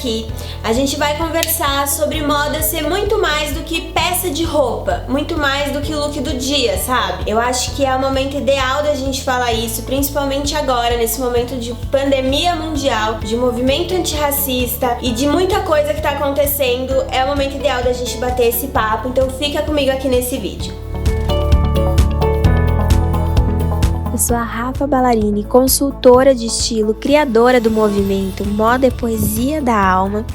aqui a gente vai conversar sobre moda ser muito mais do que peça de roupa, muito mais do que look do dia, sabe? Eu acho que é o momento ideal da gente falar isso, principalmente agora, nesse momento de pandemia mundial, de movimento antirracista e de muita coisa que tá acontecendo. É o momento ideal da gente bater esse papo, então fica comigo aqui nesse vídeo. Eu sou a Rafa Ballarini, consultora de estilo, criadora do movimento Moda é Poesia da Alma,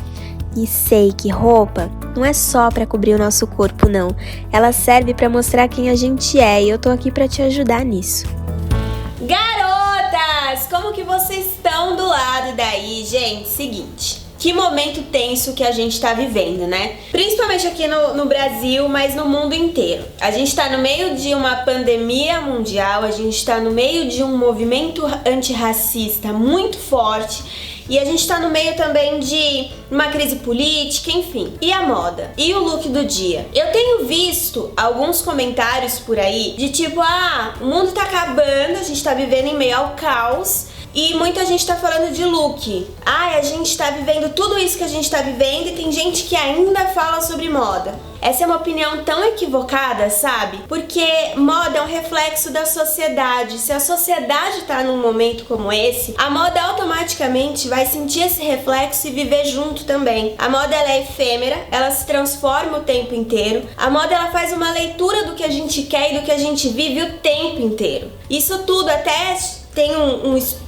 e sei que roupa não é só para cobrir o nosso corpo, não. Ela serve para mostrar quem a gente é e eu tô aqui para te ajudar nisso. Garotas, como que vocês estão do lado daí, gente? Seguinte, que momento tenso que a gente tá vivendo, né? Principalmente aqui no Brasil, mas no mundo inteiro. A gente tá no meio de uma pandemia mundial, a gente tá no meio de um movimento antirracista muito forte e a gente tá no meio também de uma crise política, enfim. E a moda? E o look do dia? Eu tenho visto alguns comentários por aí de tipo, o mundo tá acabando, a gente tá vivendo em meio ao caos. E muita gente tá falando de look. A gente tá vivendo tudo isso que a gente tá vivendo e tem gente que ainda fala sobre moda. Essa é uma opinião tão equivocada, sabe? Porque moda é um reflexo da sociedade. Se a sociedade tá num momento como esse, a moda automaticamente vai sentir esse reflexo e viver junto também. A moda, ela é efêmera, ela se transforma o tempo inteiro. A moda, ela faz uma leitura do que a gente quer e do que a gente vive o tempo inteiro. Isso tudo até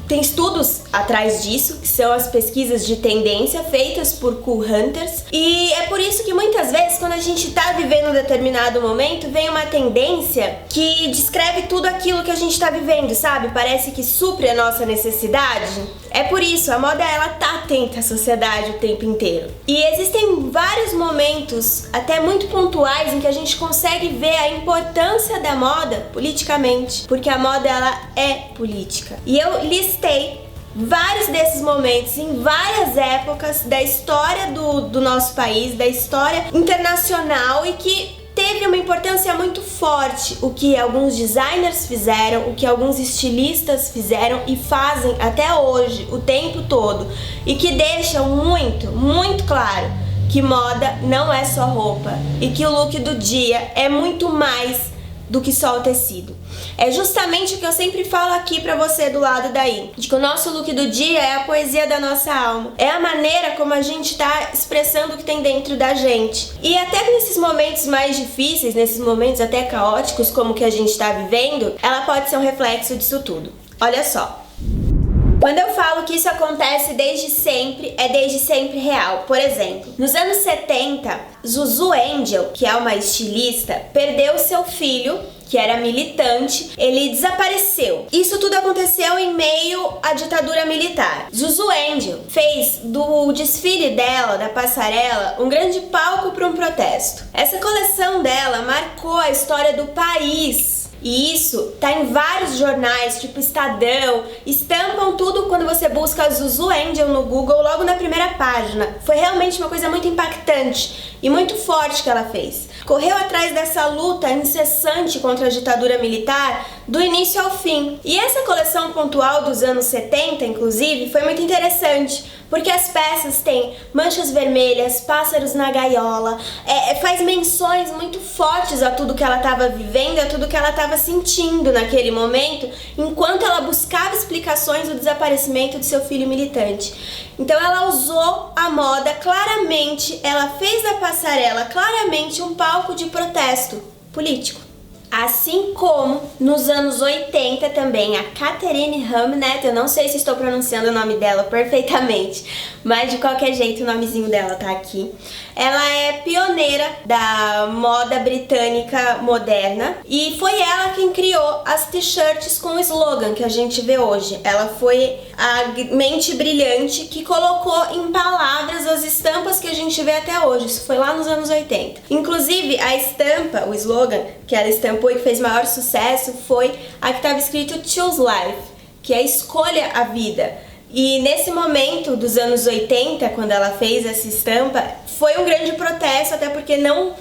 tem estudos atrás disso, que são as pesquisas de tendência feitas por Cool Hunters. E é por isso que muitas vezes, quando a gente tá vivendo um determinado momento, vem uma tendência que descreve tudo aquilo que a gente tá vivendo, sabe? Parece que supre a nossa necessidade. É por isso, a moda, ela tá atenta à sociedade o tempo inteiro. E existem vários momentos, até muito pontuais, em que a gente consegue ver a importância da moda politicamente. Porque a moda, ela é política. E eu listei vários desses momentos em várias épocas da história do nosso país, da história internacional, e que teve uma importância muito forte o que alguns designers fizeram, o que alguns estilistas fizeram e fazem até hoje, o tempo todo, e que deixam muito, muito claro que moda não é só roupa e que o look do dia é muito mais do que só o tecido. É justamente o que eu sempre falo aqui pra você do lado daí, de que o nosso look do dia é a poesia da nossa alma, é a maneira como a gente tá expressando o que tem dentro da gente. E até nesses momentos mais difíceis, nesses momentos até caóticos como que a gente tá vivendo, ela pode ser um reflexo disso tudo. Olha só, quando eu falo que isso acontece desde sempre, é desde sempre real. Por exemplo, nos anos 70, Zuzu Angel, que é uma estilista, perdeu seu filho, que era militante, ele desapareceu. Isso tudo aconteceu em meio à ditadura militar. Zuzu Angel fez do desfile dela, da passarela, um grande palco para um protesto. Essa coleção dela marcou a história do país. E isso tá em vários jornais, tipo Estadão, estampam tudo quando você busca Zuzu Angel no Google, logo na primeira página. Foi realmente uma coisa muito impactante e muito forte que ela fez. Correu atrás dessa luta incessante contra a ditadura militar do início ao fim. E essa coleção pontual dos anos 70, inclusive, foi muito interessante, porque as peças têm manchas vermelhas, pássaros na gaiola, faz menções muito fortes a tudo que ela estava vivendo, a tudo que ela estava sentindo naquele momento, enquanto ela buscava explicações do desaparecimento de seu filho militante. Então ela usou a moda claramente, ela fez da passarela claramente um palco de protesto político. Assim como nos anos 80 também a Catherine Hamnett, eu não sei se estou pronunciando o nome dela perfeitamente, mas de qualquer jeito o nomezinho dela tá aqui. Ela é pioneira da moda britânica moderna e foi ela quem criou as t-shirts com o slogan que a gente vê hoje. Ela foi a mente brilhante que colocou em palavras as estampas que a gente vê até hoje. Isso foi lá nos anos 80. Inclusive a estampa, o slogan que ela estampou e que fez maior sucesso foi a que estava escrito Choose Life, que é escolha a vida. E nesse momento dos anos 80, quando ela fez essa estampa, foi um grande protesto, até porque não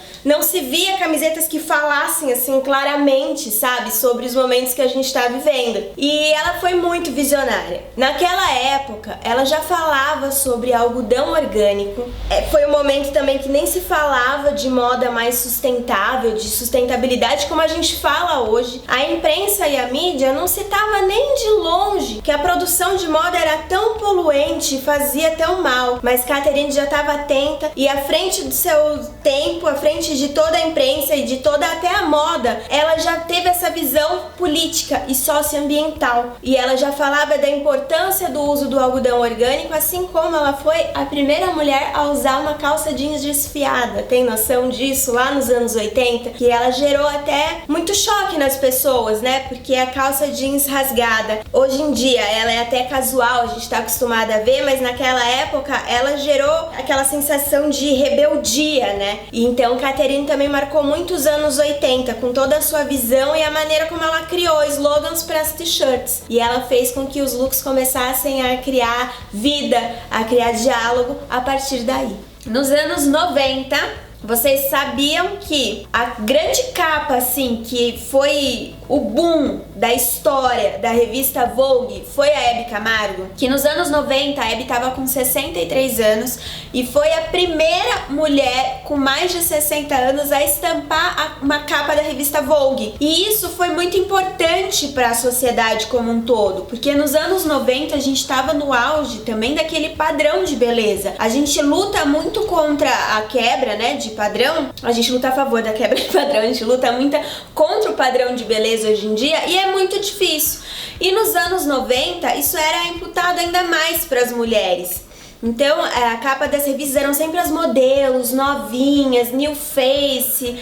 se via camisetas que falassem assim claramente, sabe, sobre os momentos que a gente está vivendo. E ela foi muito visionária. Naquela época, ela já falava sobre algodão orgânico. Foi um momento também que nem se falava de moda mais sustentável, de sustentabilidade como a gente fala hoje. A imprensa e a mídia não citava nem de longe que a produção de moda era tão poluente e fazia tão mal. Mas Catherine já estava atenta e à frente do seu tempo, à frente de toda a imprensa e de toda até a moda, ela já teve essa visão política e socioambiental. E ela já falava da importância do uso do algodão orgânico, assim como ela foi a primeira mulher a usar uma calça jeans desfiada. Tem noção disso? Lá nos anos 80, que ela gerou até muito choque nas pessoas, né? Porque a calça jeans rasgada, hoje em dia ela é até casual, a gente tá acostumada a ver, mas naquela época ela gerou aquela sensação de rebeldia, né? E então Catherine também marcou muitos anos 80 com toda a sua visão e a maneira como ela criou slogans para as t-shirts. E ela fez com que os looks começassem a criar vida, a criar diálogo a partir daí. Nos anos 90, vocês sabiam que a grande capa, assim, que foi o boom da história da revista Vogue foi a Hebe Camargo? Que nos anos 90 a Hebe estava com 63 anos e foi a primeira mulher com mais de 60 anos a estampar uma capa da revista Vogue. E isso foi muito importante para a sociedade como um todo, porque nos anos 90 a gente estava no auge também daquele padrão de beleza. A gente luta muito contra a quebra, né, de padrão. A gente luta a favor da quebra de padrão, a gente luta muito contra o padrão de beleza hoje em dia e é muito difícil. E nos anos 90 isso era imputado ainda mais para as mulheres. Então a capa das revistas eram sempre as modelos novinhas, new face,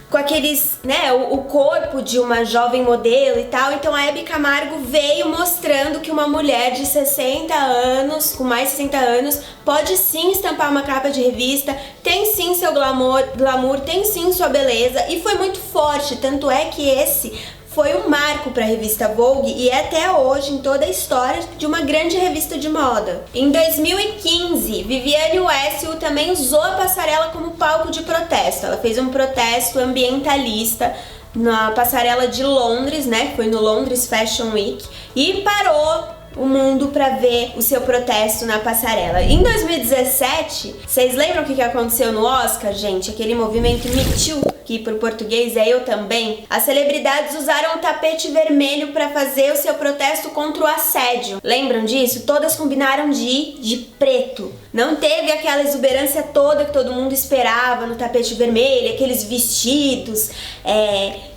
com aqueles, né, o corpo de uma jovem modelo e tal. Então a Hebe Camargo veio mostrando que uma mulher de 60 anos, com mais de 60 anos, pode sim estampar uma capa de revista, tem sim seu glamour, tem sim sua beleza, e foi muito forte, tanto é que esse foi um marco para a revista Vogue e é até hoje em toda a história de uma grande revista de moda. Em 2015, Vivienne Westwood também usou a passarela como palco de protesto. Ela fez um protesto ambientalista na passarela de Londres, né? Foi no Londres Fashion Week e parou o mundo para ver o seu protesto na passarela. Em 2017, vocês lembram o que aconteceu no Oscar, gente? Aquele movimento Me Too, que por português é Eu Também. As celebridades usaram o tapete vermelho para fazer o seu protesto contra o assédio. Lembram disso? Todas combinaram de ir de preto. Não teve aquela exuberância toda que todo mundo esperava no tapete vermelho, aqueles vestidos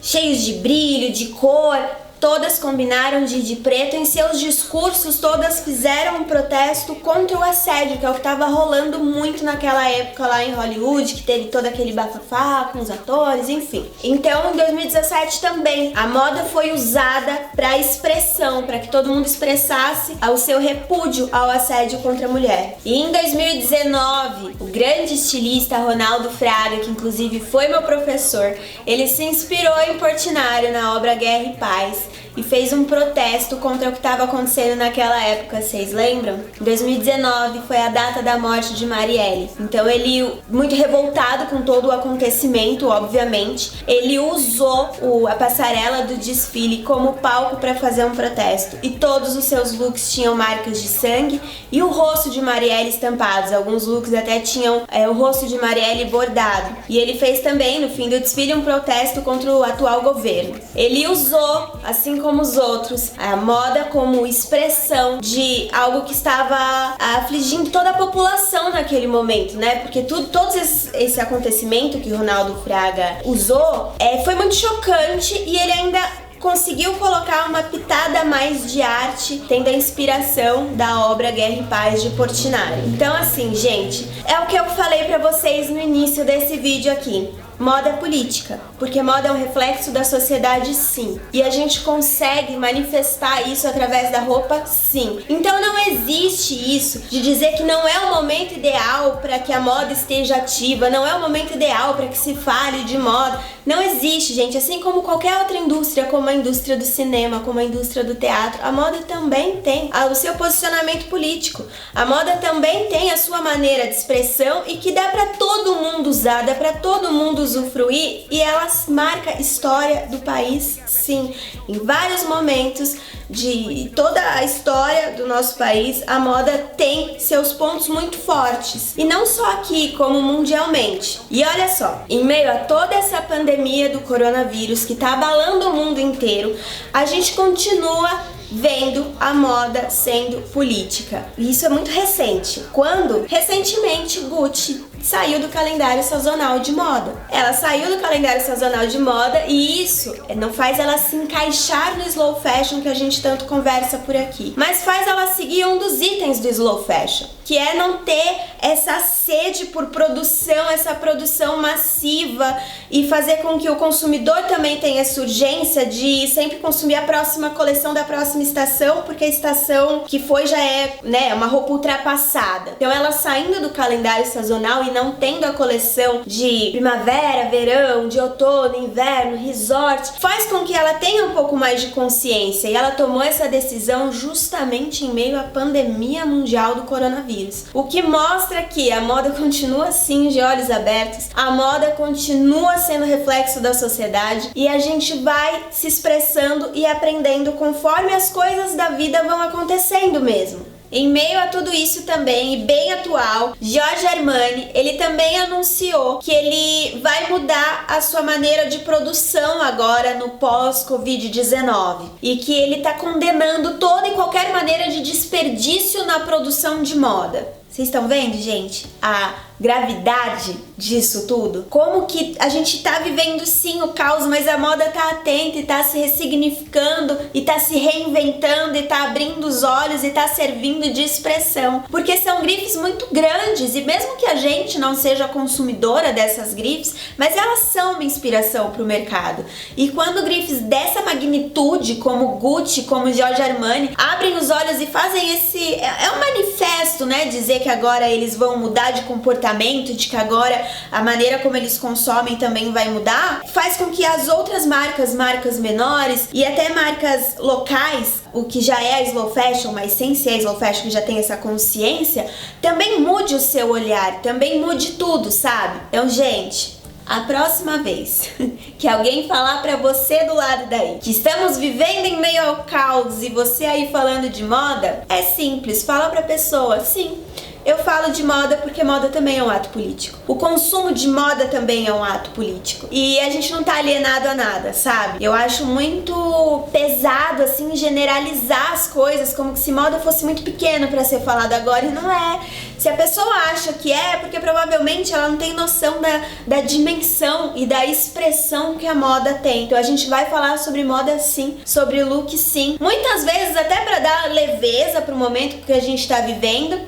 cheios de brilho, de cor. Todas combinaram de ir de preto. Em seus discursos, todas fizeram um protesto contra o assédio, que é o que estava rolando muito naquela época lá em Hollywood, que teve todo aquele bafafá com os atores, enfim. Então, em 2017 também, a moda foi usada para expressão, para que todo mundo expressasse o seu repúdio ao assédio contra a mulher. E em 2019, o grande estilista Ronaldo Fraga, que inclusive foi meu professor, ele se inspirou em Portinari na obra Guerra e Paz e fez um protesto contra o que estava acontecendo naquela época, vocês lembram? Em 2019 foi a data da morte de Marielle. Então ele, muito revoltado com todo o acontecimento, obviamente, ele usou a passarela do desfile como palco para fazer um protesto. E todos os seus looks tinham marcas de sangue e o rosto de Marielle estampados. Alguns looks até tinham o rosto de Marielle bordado. E ele fez também, no fim do desfile, um protesto contra o atual governo. Ele usou, assim como os outros, a moda como expressão de algo que estava afligindo toda a população naquele momento, né? Porque todo esse acontecimento que Ronaldo Fraga usou foi muito chocante e ele ainda conseguiu colocar uma pitada a mais de arte, tendo a inspiração da obra Guerra e Paz de Portinari. Então assim, gente, é o que eu falei pra vocês no início desse vídeo aqui. Moda é política, porque moda é um reflexo da sociedade, sim. E a gente consegue manifestar isso através da roupa, sim. Então não existe isso de dizer que não é o momento ideal para que a moda esteja ativa, não é o momento ideal para que se fale de moda. Não existe, gente. Assim como qualquer outra indústria, como a indústria do cinema, como a indústria do teatro, a moda também tem o seu posicionamento político. A moda também tem a sua maneira de expressão e que dá para todo mundo usar, dá para todo mundo usufruir, e ela marca história do país, sim. Em vários momentos de toda a história do nosso país, a moda tem seus pontos muito fortes. E não só aqui, como mundialmente. E olha só, em meio a toda essa pandemia do coronavírus que tá abalando o mundo inteiro, a gente continua vendo a moda sendo política. E isso é muito recente. Quando, recentemente, Gucci saiu do calendário sazonal de moda. Ela saiu do calendário sazonal de moda e isso não faz ela se encaixar no slow fashion que a gente tanto conversa por aqui, mas faz ela seguir um dos itens do slow fashion, que é não ter essa sede por produção, essa produção massiva, e fazer com que o consumidor também tenha essa urgência de sempre consumir a próxima coleção da próxima estação, porque a estação que foi já é, né, uma roupa ultrapassada. Então ela saindo do calendário sazonal e não tendo a coleção de primavera, verão, de outono, inverno, resort, faz com que ela tenha um pouco mais de consciência, e ela tomou essa decisão justamente em meio à pandemia mundial do coronavírus. O que mostra que a moda continua sim de olhos abertos, a moda continua sendo reflexo da sociedade, e a gente vai se expressando e aprendendo conforme as coisas da vida vão acontecendo mesmo. Em meio a tudo isso também, e bem atual, Giorgio Armani, ele também anunciou que ele vai mudar a sua maneira de produção agora no pós-Covid-19 e que ele tá condenando toda e qualquer maneira de desperdício na produção de moda. Vocês estão vendo, gente, a gravidade disso tudo? Como que a gente tá vivendo sim o caos, mas a moda tá atenta e tá se ressignificando e tá se reinventando e tá abrindo os olhos e tá servindo de expressão, porque são grifes muito grandes, e mesmo que a gente não seja consumidora dessas grifes, mas elas são uma inspiração pro mercado. E quando grifes dessa magnitude, como Gucci, como Giorgio Armani, abrem os olhos e fazem esse... é um manifesto, né? Dizer que agora eles vão mudar de comportamento, de que agora a maneira como eles consomem também vai mudar, faz com que as outras marcas menores e até marcas locais, o que já é a slow fashion, mas sem ser a slow fashion, que já tem essa consciência, também mude o seu olhar, também mude tudo, sabe? Então, gente, a próxima vez que alguém falar pra você do lado daí que estamos vivendo em meio ao caos e você aí falando de moda, é simples, fala pra pessoa, sim, eu falo de moda porque moda também é um ato político. O consumo de moda também é um ato político. E a gente não tá alienado a nada, sabe? Eu acho muito pesado, assim, generalizar as coisas como se moda fosse muito pequena pra ser falada agora, e não é. Se a pessoa acha que é porque provavelmente ela não tem noção da dimensão e da expressão que a moda tem. Então a gente vai falar sobre moda sim, sobre look sim. Muitas vezes até pra dar leveza pro momento que a gente tá vivendo,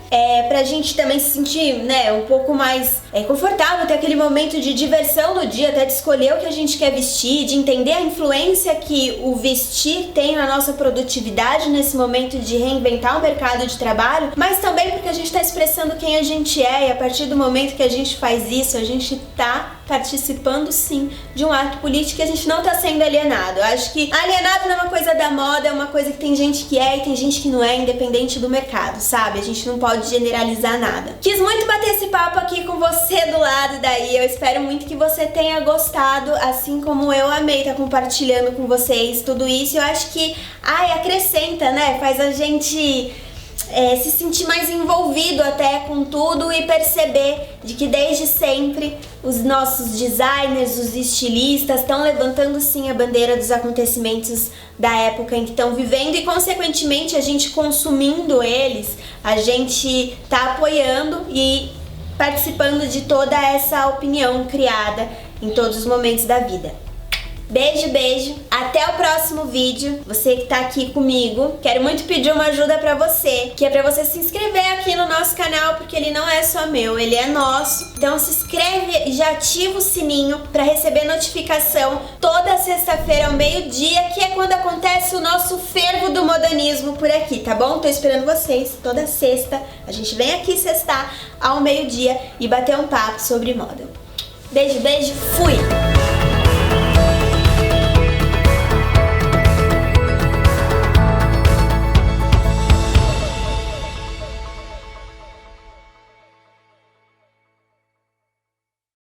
pra gente também se sentir, né, um pouco mais confortável, ter aquele momento de diversão no dia, até de escolher o que a gente quer vestir, de entender a influência que o vestir tem na nossa produtividade nesse momento de reinventar o mercado de trabalho, mas também porque a gente tá expressando quem a gente é, e a partir do momento que a gente faz isso, a gente tá participando sim de um ato político, e a gente não tá sendo alienado. Eu acho que alienado não é uma coisa da moda, é uma coisa que tem gente que é e tem gente que não é, independente do mercado, sabe? A gente não pode generalizar nada. Quis muito bater esse papo aqui com você do lado daí, eu espero muito que você tenha gostado, assim como eu amei estar compartilhando com vocês tudo isso. Eu acho que, acrescenta, né? Faz a gente se sentir mais envolvido até com tudo e perceber de que desde sempre os nossos designers, os estilistas estão levantando sim a bandeira dos acontecimentos da época em que estão vivendo, e consequentemente a gente consumindo eles, a gente tá apoiando e participando de toda essa opinião criada em todos os momentos da vida. Beijo, beijo. Até o próximo vídeo. Você que tá aqui comigo, quero muito pedir uma ajuda pra você, que é pra você se inscrever aqui no nosso canal, porque ele não é só meu, ele é nosso. Então se inscreve e já ativa o sininho pra receber notificação toda sexta-feira ao meio-dia, que é quando acontece o nosso fervo do modernismo por aqui, tá bom? Tô esperando vocês toda sexta. A gente vem aqui sextar ao meio-dia e bater um papo sobre moda. Beijo, beijo, fui!